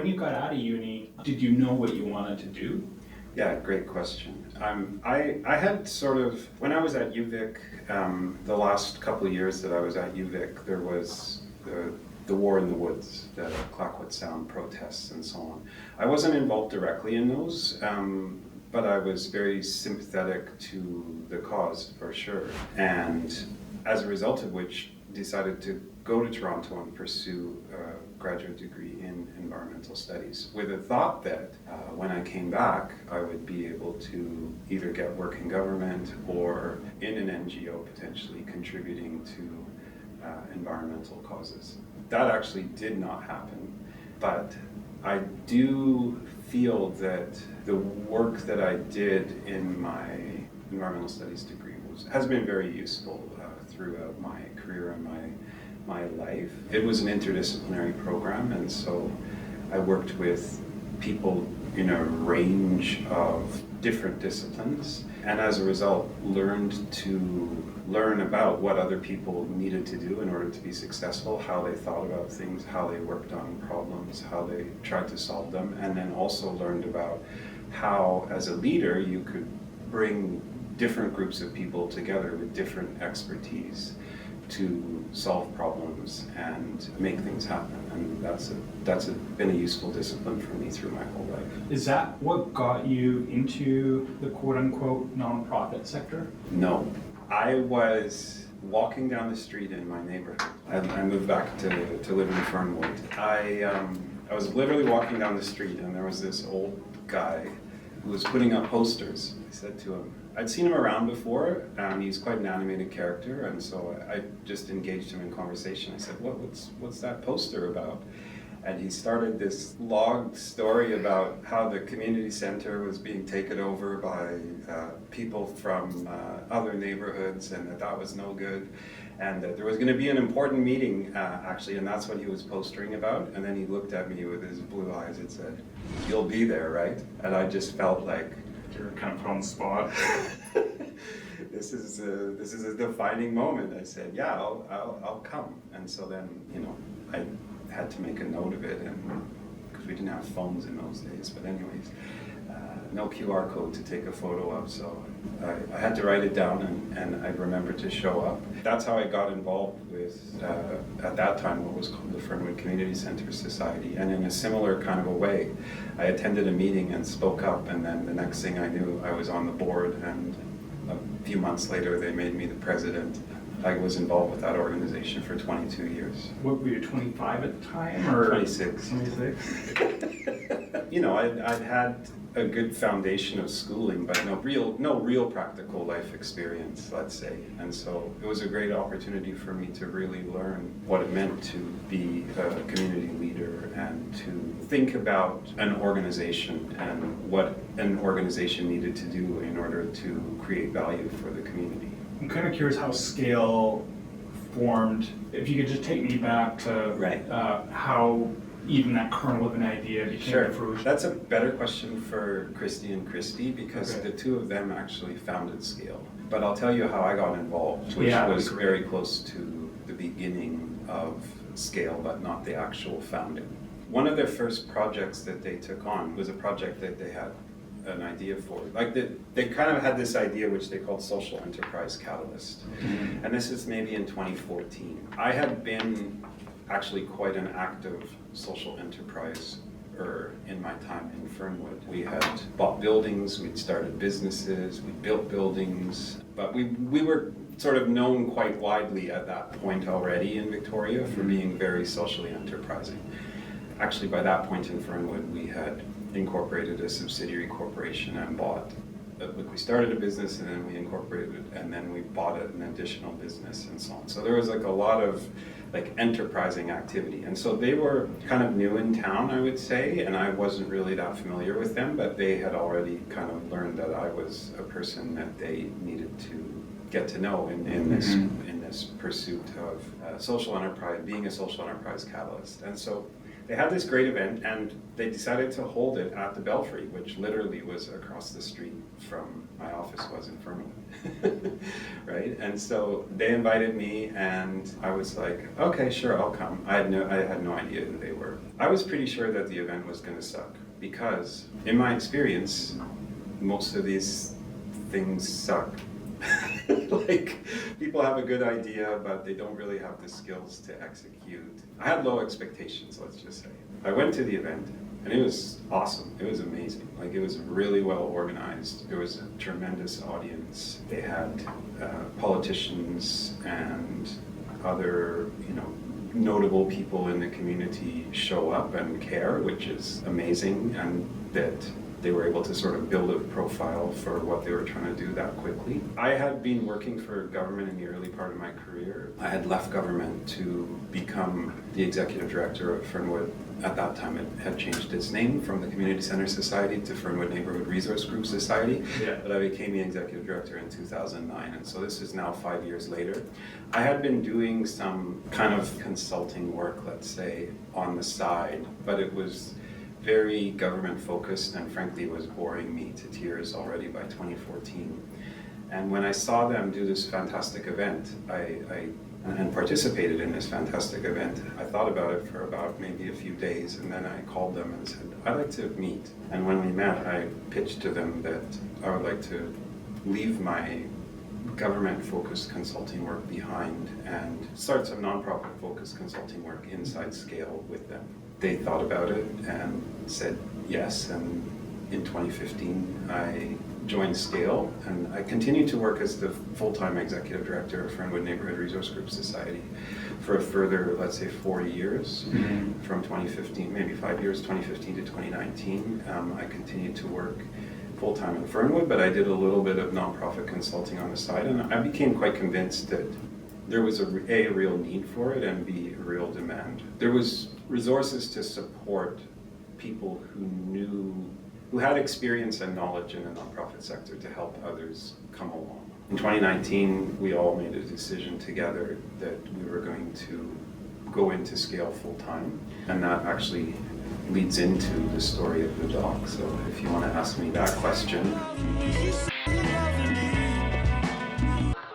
you got out of uni, did you know what you wanted to do? Yeah, great question. I had sort of, when I was at UVic, the last couple of years that I was at UVic, there was the war in the woods, the Clayoquot Sound protests and so on. I wasn't involved directly in those, but I was very sympathetic to the cause for sure. And as a result of which, decided to go to Toronto and pursue a graduate degree in environmental studies with a thought that when I came back, I would be able to either get work in government or in an NGO potentially contributing to environmental causes. That actually did not happen, but I do feel that the work that I did in my environmental studies degree has been very useful throughout my career and my life. It was an interdisciplinary program, and so I worked with people in a range of different disciplines, and as a result learn about what other people needed to do in order to be successful, how they thought about things, how they worked on problems, how they tried to solve them, and then also learned about how, as a leader, you could bring different groups of people together with different expertise to solve problems and make things happen. And that's been a useful discipline for me through my whole life. Is that what got you into the quote-unquote nonprofit sector? No. I was walking down the street in my neighborhood. I moved back to live in Fernwood. I was literally walking down the street and there was this old guy who was putting up posters. I said to him, I'd seen him around before, he's quite an animated character, and so I just engaged him in conversation. I said, what's that poster about? And he started this long story about how the community center was being taken over by people from other neighborhoods, and that was no good, and that there was going to be an important meeting actually, and that's what he was postering about. And then he looked at me with his blue eyes and said, "You'll be there, right?" And I just felt like, you're kind of put on the spot. This is a defining moment. I said, yeah, I'll come. And so then, I had to make a note of it, and because we didn't have phones in those days. But anyways, no QR code to take a photo of, so I had to write it down, and I remembered to show up. That's how I got involved with, at that time, what was called the Fernwood Community Center Society. And in a similar kind of a way, I attended a meeting and spoke up, and then the next thing I knew, I was on the board, and a few months later, they made me the president. I was involved with that organization for 22 years. What were you, 25 at the time? Or 26. 26? I'd had a good foundation of schooling, but no real practical life experience, let's say. And so it was a great opportunity for me to really learn what it meant to be a community leader and to think about an organization and what an organization needed to do in order to create value for the community. I'm kind of curious how scale formed. If you could just take me back to how even that kernel of an idea became Sure. fruition. That's a better question for Kristi and Kristi, because the two of them actually founded Scale. But I'll tell you how I got involved, which was very close to the beginning of Scale, but not the actual founding. One of their first projects that they took on was a project that they had an idea for. Like they kind of had this idea which they called Social Enterprise Catalyst. Mm-hmm. And this is maybe in 2014. I had been actually quite an active social enterprise in my time in Fernwood. We had bought buildings, we'd started businesses, we built buildings, but we were sort of known quite widely at that point already in Victoria for being very socially enterprising. Actually, by that point in Fernwood, we had incorporated a subsidiary corporation and we started a business, and then we incorporated it, and then we bought an additional business and so on. So there was like a lot of enterprising activity. And so they were kind of new in town, I would say, and I wasn't really that familiar with them, but they had already kind of learned that I was a person that they needed to get to know in this pursuit of social enterprise, being a social enterprise catalyst. And so they had this great event, and they decided to hold it at the Belfry, which literally was across the street from my office was in Fernwood, right? And so they invited me, and I was like, okay, sure, I'll come. I had no idea who they were. I was pretty sure that the event was going to suck, because in my experience, most of these things suck. Like, people have a good idea, but they don't really have the skills to execute. I had low expectations, let's just say. I went to the event, and it was awesome. It was amazing. Like, it was really well organized. There was a tremendous audience. They had politicians and other, notable people in the community show up and care, which is amazing, and that they were able to sort of build a profile for what they were trying to do that quickly. I had been working for government in the early part of my career. I had left government to become the executive director of Fernwood. At that time, it had changed its name from the Community Center Society to Fernwood Neighborhood Resource Group Society. Yeah. But I became the executive director in 2009, and so this is now 5 years later. I had been doing some kind of consulting work, let's say, on the side, but it was very government focused, and frankly was boring me to tears already by 2014. And when I saw them do this fantastic event, and participated in this fantastic event, I thought about it for about maybe a few days, and then I called them and said, I'd like to meet. And when we met, I pitched to them that I would like to leave my government-focused consulting work behind and start some nonprofit-focused consulting work inside Scale with them. They thought about it and said yes, and in 2015 I joined Scale, and I continued to work as the full-time executive director of Fernwood Neighborhood Resource Group Society for a further, let's say, 4 years, from 2015, maybe 5 years, 2015 to 2019. I continued to work full-time in Fernwood, but I did a little bit of nonprofit consulting on the side, and I became quite convinced that there was a real need for it, and B, a real demand. There was resources to support people who had experience and knowledge in the nonprofit sector to help others come along. In 2019, we all made a decision together that we were going to go into Scale full-time, and that actually leads into the story of the dock. So if you want to ask me that question.